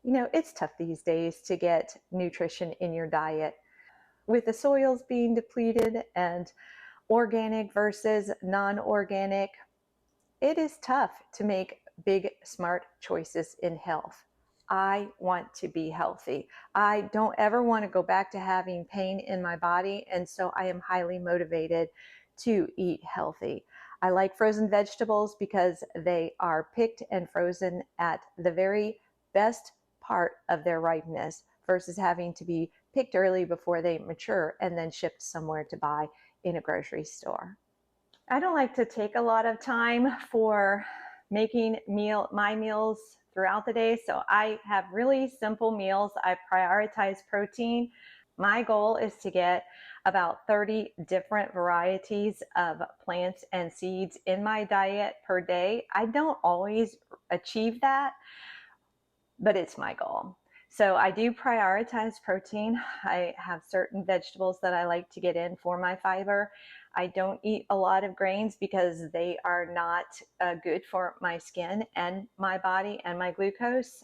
It's tough these days to get nutrition in your diet. With the soils being depleted and organic versus non-organic, it is tough to make big, smart choices in health. I want to be healthy. I don't ever want to go back to having pain in my body, and so I am highly motivated to eat healthy. I like frozen vegetables because they are picked and frozen at the very best part of their ripeness versus having to be picked early before they mature and then shipped somewhere to buy in a grocery store. I don't like to take a lot of time for making my meals throughout the day, so I have really simple meals. I prioritize protein. My goal is to get about 30 different varieties of plants and seeds in my diet per day. I don't always achieve that, but it's my goal. So I do prioritize protein. I have certain vegetables that I like to get in for my fiber. I don't eat a lot of grains because they are not good for my skin and my body and my glucose.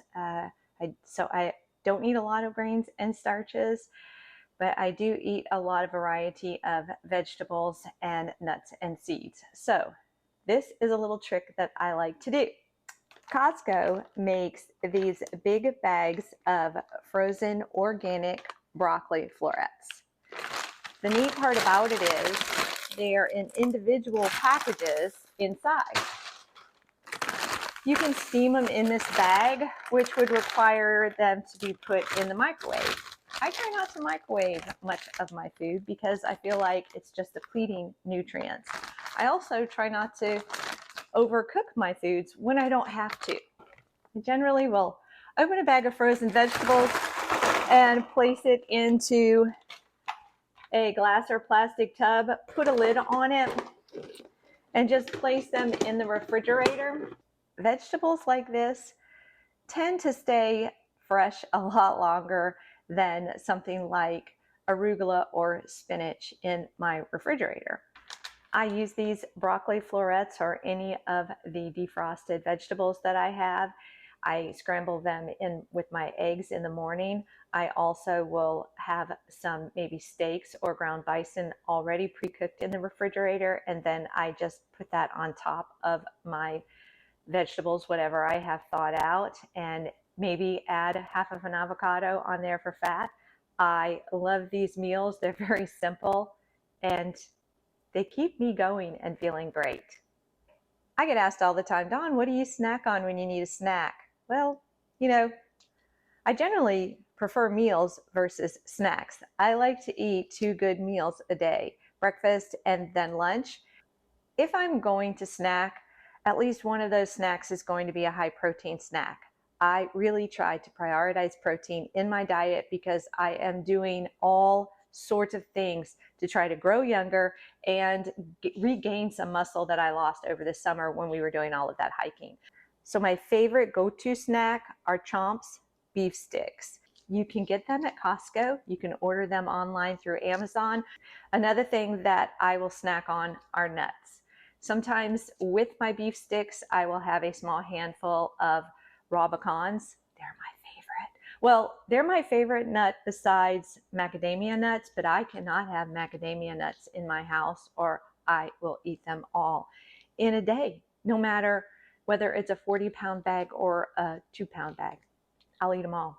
So I don't eat a lot of grains and starches, but I do eat a lot of variety of vegetables and nuts and seeds. So this is a little trick that I like to do. Costco makes these big bags of frozen organic broccoli florets. The neat part about it is they're in individual packages inside. You can steam them in this bag, which would require them to be put in the microwave. I try not to microwave much of my food because I feel like it's just depleting nutrients. I also try not to overcook my foods when I don't have to. I generally will open a bag of frozen vegetables and place it into a glass or plastic tub, put a lid on it, and just place them in the refrigerator. Vegetables like this tend to stay fresh a lot longer than something like arugula or spinach in my refrigerator. I use these broccoli florets or any of the defrosted vegetables that I have. I scramble them in with my eggs in the morning. I also will have some maybe steaks or ground bison already pre-cooked in the refrigerator, and then I just put that on top of my vegetables, whatever I have thawed out, and maybe add half of an avocado on there for fat. I love these meals. They're very simple and they keep me going and feeling great. I get asked all the time, Dawn, what do you snack on when you need a snack? Well, I generally prefer meals versus snacks. I like to eat 2 good meals a day, breakfast and then lunch. If I'm going to snack, at least one of those snacks is going to be a high protein snack. I really try to prioritize protein in my diet because I am doing all sorts of things to try to grow younger and regain some muscle that I lost over the summer when we were doing all of that hiking. So my favorite go-to snack are Chomps beef sticks. You can get them at Costco. You can order them online through Amazon. Another thing that I will snack on are nuts. Sometimes with my beef sticks, I will have a small handful of raw pecans. They're my favorite. Well, they're my favorite nut besides macadamia nuts, but I cannot have macadamia nuts in my house or I will eat them all in a day, no matter whether it's a 40-pound bag or a 2-pound bag. I'll eat them all.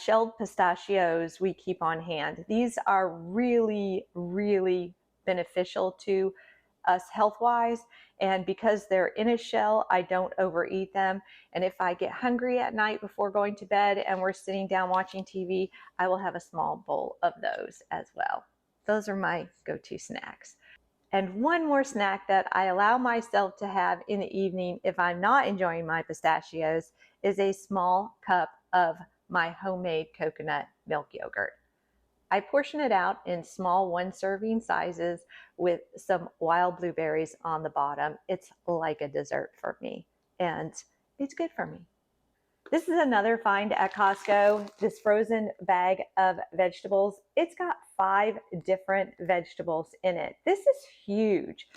Shelled pistachios we keep on hand. These are really, really beneficial to us health-wise, and because they're in a shell, I don't overeat them. And if I get hungry at night before going to bed and we're sitting down watching TV, I will have a small bowl of those as well. Those are my go-to snacks. And one more snack that I allow myself to have in the evening if I'm not enjoying my pistachios is a small cup of my homemade coconut milk yogurt. I portion it out in small 1-serving sizes with some wild blueberries on the bottom. It's like a dessert for me, and it's good for me. This is another find at Costco, this frozen bag of vegetables. It's got 5 different vegetables in it. This is huge.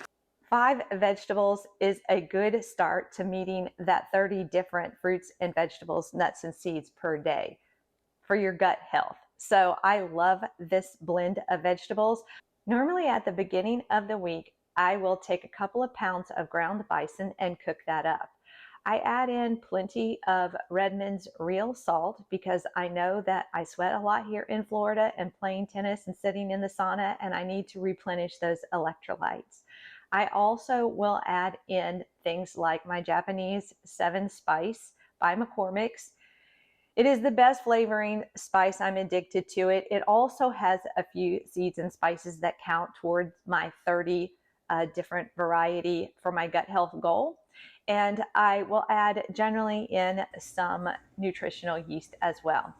5 vegetables is a good start to meeting that 30 different fruits and vegetables, nuts and seeds per day for your gut health. So I love this blend of vegetables. Normally at the beginning of the week, I will take a couple of pounds of ground bison and cook that up. I add in plenty of Redmond's real salt because I know that I sweat a lot here in Florida and playing tennis and sitting in the sauna, and I need to replenish those electrolytes. I also will add in things like my Japanese 7 spice by McCormick's. It is the best flavoring spice. I'm addicted to it. It also has a few seeds and spices that count towards my 30 different variety for my gut health goal. And I will add generally in some nutritional yeast as well.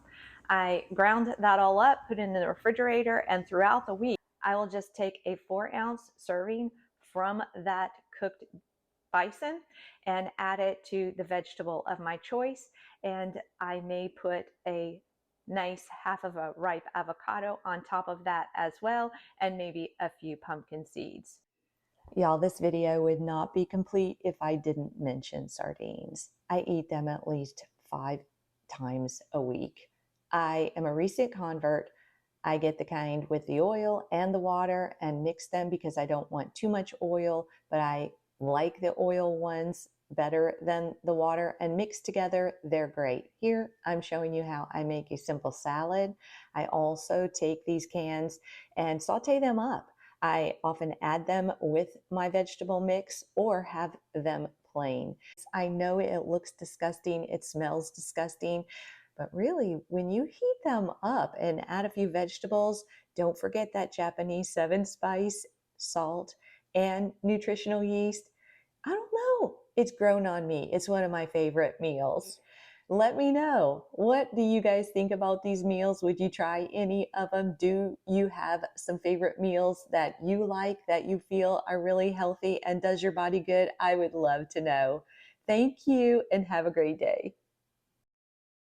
I ground that all up, put it in the refrigerator, and throughout the week, I will just take a 4-ounce serving from that cooked bison and add it to the vegetable of my choice. And I may put a nice half of a ripe avocado on top of that as well, and maybe a few pumpkin seeds. Y'all, this video would not be complete if I didn't mention sardines. I eat them at least 5 times a week. I am a recent convert. I get the kind with the oil and the water and mix them because I don't want too much oil, but I like the oil ones better than the water, and mixed together, they're great. Here, I'm showing you how I make a simple salad. I also take these cans and saute them up. I often add them with my vegetable mix or have them plain. I know it looks disgusting, it smells disgusting, but really, when you heat them up and add a few vegetables, don't forget that Japanese 7 spice, salt, and nutritional yeast. I don't know. It's grown on me. It's one of my favorite meals. Let me know. What do you guys think about these meals? Would you try any of them? Do you have some favorite meals that you like, that you feel are really healthy and does your body good? I would love to know. Thank you and have a great day.